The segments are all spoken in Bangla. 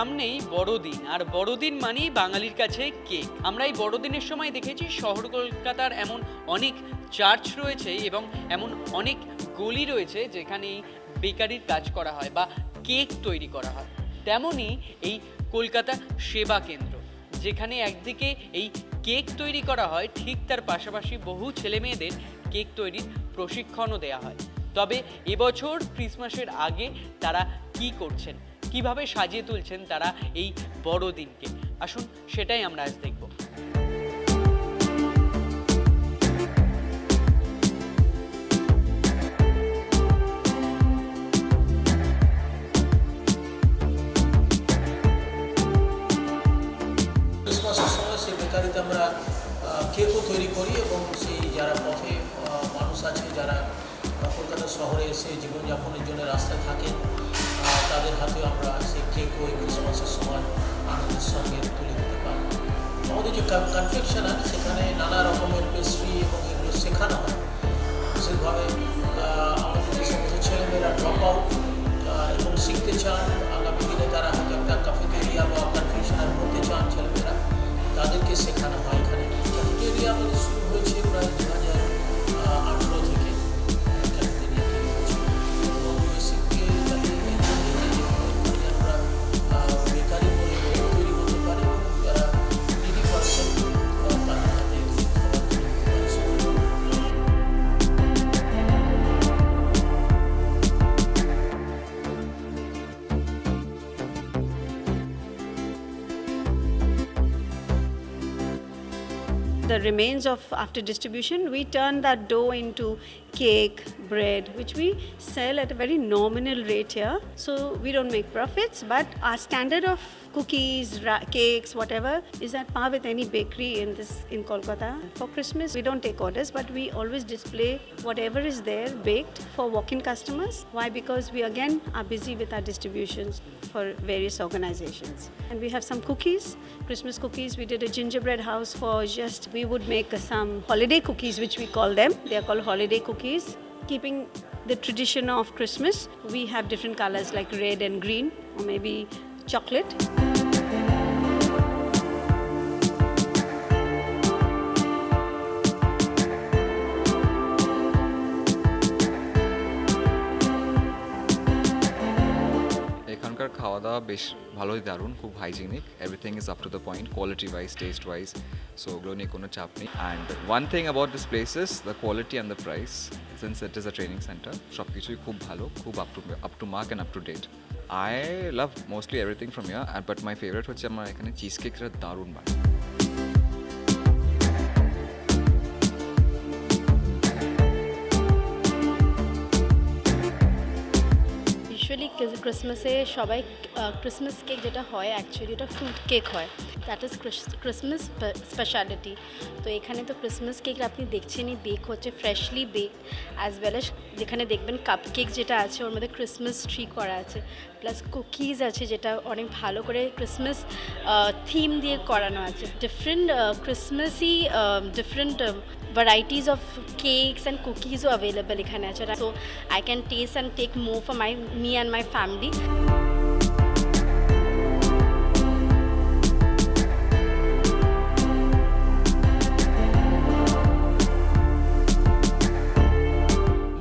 সামনেই বড়দিন, আর বড়দিন মানেই বাঙালির কাছে কেক। আমরা এই বড়দিনের সময় দেখেছি শহর কলকাতার এমন অনেক চার্চ রয়েছে এবং এমন অনেক গলি রয়েছে যেখানে এই বেকারির কাজ করা হয় বা কেক তৈরি করা হয়। তেমনই এই কলকাতা সেবা কেন্দ্র, যেখানে একদিকে এই কেক তৈরি করা হয়, ঠিক তার পাশাপাশি বহু ছেলেমেয়েদের কেক তৈরির প্রশিক্ষণও দেওয়া হয়। তবে এবছর ক্রিসমাসের আগে তারা কি করছেন, কিভাবে সাজিয়ে তুলছেন তারা এই বড়দিনকে, আসুন সেটাই আমরা আজ দেখব। ক্রিসমাসের সময় সেই বেকারিতে আমরা কেকও তৈরি করি এবং সেই যারা পথে মানুষ আছে, যারা কলকাতা শহরে এসে জীবনযাপনের জন্য রাস্তায় থাকেন, তাদের হাতেও আমরা সেই কেকও এই ক্রিসমাসের সময় আনন্দের সঙ্গে তুলে দিতে পারি। আমাদের যে কনফেকশনার, সেখানে নানা রকমের পেস্ট্রি এবং এগুলো শেখানো হয়। বিশেষভাবে আমাদের যে সমস্ত ছেলেমেয়েরা ড্রপ আউট এবং শিখতে চান, আগামী দিনে তারা হয়তো একটা ক্যাফেটেরিয়া বা কনফেকশনার করতে চান ছেলেমেয়েরা, তাদেরকে শেখানো হয়। এখানে ক্যাফেটেরিয়া আমাদের শুরু হয়েছে প্রায় 2018 থেকে ক্যাফেটেরিয়া তৈরি হয়েছে এবং বেসিককে আমরা বেকারি করে তৈরি করতে পারি এবং যারা নিডি পার্সন তাদের হাতে খাবার তৈরি করতে পারি। The remains of after distribution, we turn that dough into cake, bread, which we sell at a very nominal rate here. So we don't make profits, but our standard of cookies, cakes, whatever, is at par with any bakery in Kolkata. For Christmas, we don't take orders, but we always display whatever is there baked for walk-in customers. Why? Because we again are busy with our distributions for various organizations. And we have some cookies, Christmas cookies. We did a gingerbread house for we would make some holiday cookies, which we call them. They are called holiday cookies. Keeping the tradition of Christmas, we have different colors like red and green, or maybe chocolate. এখানকার খাওয়া দাওয়া বেশ ভালোই, দারুণ, খুব hygienic, everything is up to the point, quality wise, taste wise, so ওগুলো নিয়ে কোনো চাপ নেই। And one thing about this place is the quality and the price, since it is a training centre, সব কিছুই খুব ভালো, খুব up to mark and up to date. I love mostly everything from here, but my favourite হচ্ছে আমার এখানে চিজ কেকটা দারুণ বানায়। ইউজুয়ালি ক্রিসমাসে সবাই ক্রিসমাস কেক যেটা হয় অ্যাকচুয়ালি ওটা ফ্রুট কেক হয়, দ্যাট ইজ ক্রিসমাস স্পেশালিটি। তো এখানে তো ক্রিসমাস কেক আপনি দেখছেনই, বেক হচ্ছে freshly bake, as well as যেখানে দেখবেন কাপ কেক যেটা আছে ওর মধ্যে ক্রিসমাস ট্রি করা আছে, প্লাস কুকিজ আছে যেটা অনেক ভালো করে ক্রিসমাস থিম দিয়ে করানো আছে। Different Christmassy different varieties of cakes and cookies are available এখানে আছে, so I can taste and take more for me and my family.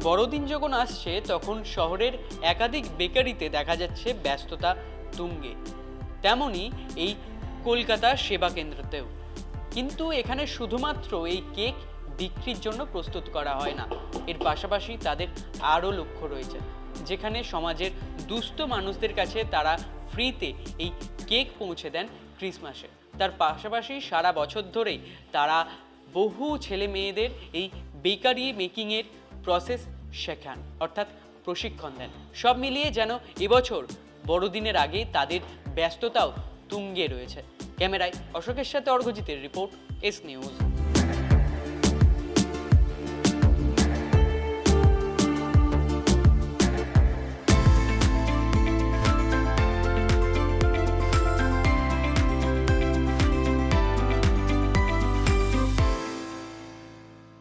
বড়দিন যখন আসছে তখন শহরের একাধিক বেকারিতে দেখা যাচ্ছে ব্যস্ততা তুঙ্গে, তেমনি এই কলকাতা সেবা কেন্দ্রতেও। কিন্তু এখানে শুধুমাত্র এই কেক বিক্রির জন্য প্রস্তুত করা হয় না, এর পাশাপাশি তাদের আরও লক্ষ্য রয়েছে, যেখানে সমাজের দুস্থ মানুষদের কাছে তারা ফ্রিতে এই কেক পৌঁছে দেন ক্রিসমাসে। তার পাশাপাশি সারা বছর ধরেই তারা বহু ছেলে মেয়েদের এই বেকারি মেকিংয়ের প্রসেস শেখান, অর্থাৎ প্রশিক্ষণ দেন। সব মিলিয়ে যেন এবছর বড়দিনের আগে তাদের ব্যস্ততাও তুঙ্গে রয়েছে। ক্যামেরায় অশোকের সাথে অর্ঘজিতের রিপোর্ট, এস নিউজ।